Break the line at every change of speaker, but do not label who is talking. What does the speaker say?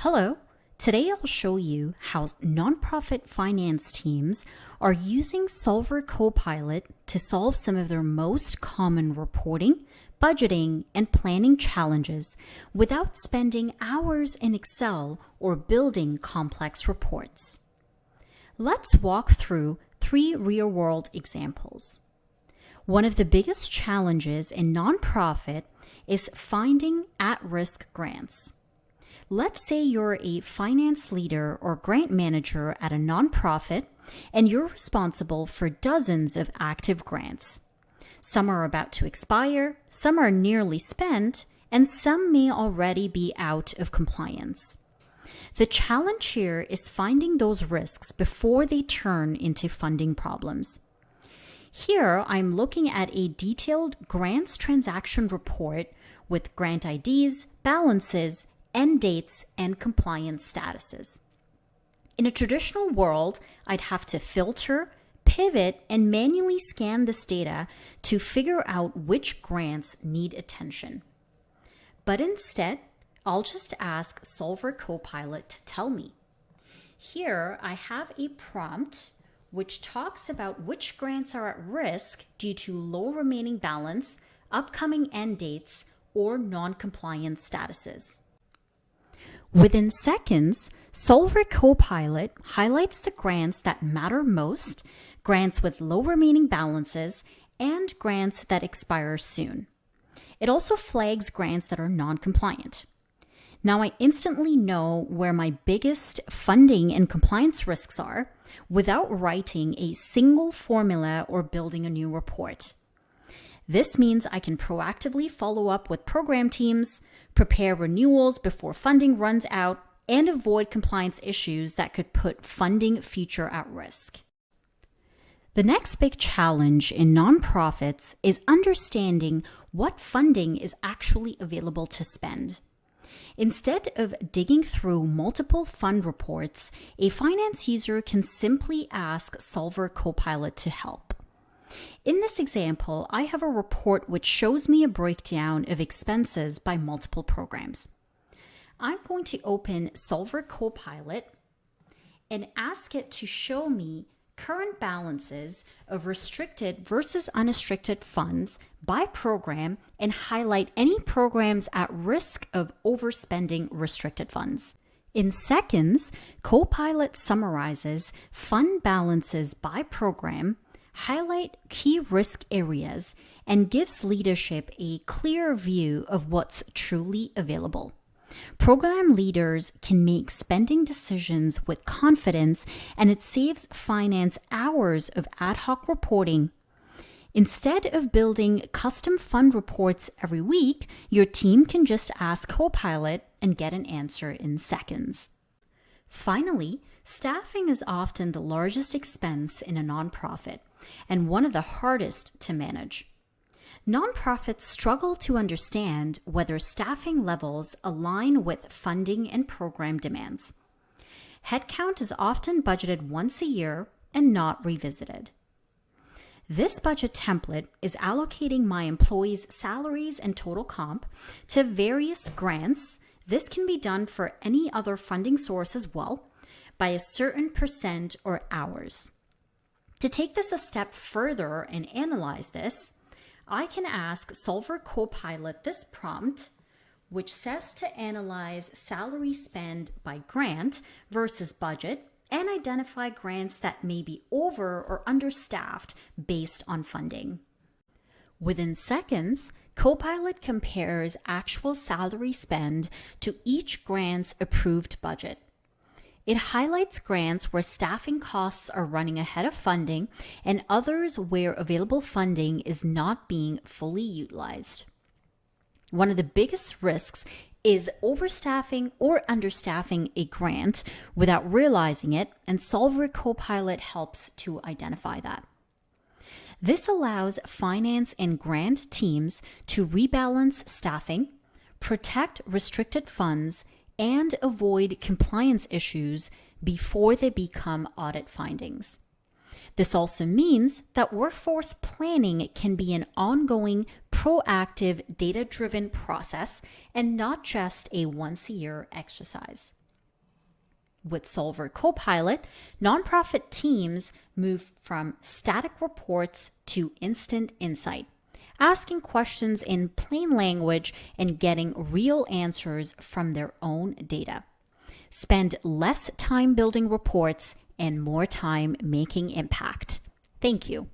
Hello, today I'll show you how nonprofit finance teams are using Solver Copilot to solve some of their most common reporting, budgeting, and planning challenges without spending hours in Excel or building complex reports. Let's walk through 3 real-world examples. One of the biggest challenges in nonprofit is finding at-risk grants. Let's say you're a finance leader or grant manager at a nonprofit and you're responsible for dozens of active grants. Some are about to expire, some are nearly spent, and some may already be out of compliance. The challenge here is finding those risks before they turn into funding problems. Here, I'm looking at a detailed grants transaction report with grant IDs, balances, end dates, and compliance statuses. In a traditional world, I'd have to filter, pivot, and manually scan this data to figure out which grants need attention. But instead, I'll just ask Solver Copilot to tell me. Here, I have a prompt which talks about which grants are at risk due to low remaining balance, upcoming end dates, or non-compliance statuses. Within seconds, Solver Copilot highlights the grants that matter most, grants with low remaining balances, and grants that expire soon. It also flags grants that are non-compliant. Now I instantly know where my biggest funding and compliance risks are without writing a single formula or building a new report. This means I can proactively follow up with program teams, prepare renewals before funding runs out, and avoid compliance issues that could put funding future at risk. The next big challenge in nonprofits is understanding what funding is actually available to spend. Instead of digging through multiple fund reports, a finance user can simply ask Solver Copilot to help. In this example, I have a report which shows me a breakdown of expenses by multiple programs. I'm going to open Solver Copilot and ask it to show me current balances of restricted versus unrestricted funds by program and highlight any programs at risk of overspending restricted funds. In seconds, Copilot summarizes fund balances by program, highlight key risk areas, and gives leadership a clear view of what's truly available. Program leaders can make spending decisions with confidence, and it saves finance hours of ad hoc reporting. Instead of building custom fund reports every week, your team can just ask Copilot and get an answer in seconds. Finally, staffing is often the largest expense in a nonprofit and one of the hardest to manage. Nonprofits struggle to understand whether staffing levels align with funding and program demands. Headcount is often budgeted once a year and not revisited. This budget template is allocating my employees' salaries and total comp to various grants. This can be done for any other funding source as well, by a certain percent or hours. To take this a step further and analyze this, I can ask Solver Copilot this prompt, which says to analyze salary spend by grant versus budget and identify grants that may be over or understaffed based on funding. Within seconds, Copilot compares actual salary spend to each grant's approved budget. It highlights grants where staffing costs are running ahead of funding and others where available funding is not being fully utilized. One of the biggest risks is overstaffing or understaffing a grant without realizing it, and Solver Copilot helps to identify that. This allows finance and grant teams to rebalance staffing, protect restricted funds, and avoid compliance issues before they become audit findings. This also means that workforce planning can be an ongoing, proactive, data-driven process and not just a once-a-year exercise. With Solver Copilot, nonprofit teams move from static reports to instant insight, asking questions in plain language and getting real answers from their own data. Spend less time building reports and more time making impact. Thank you.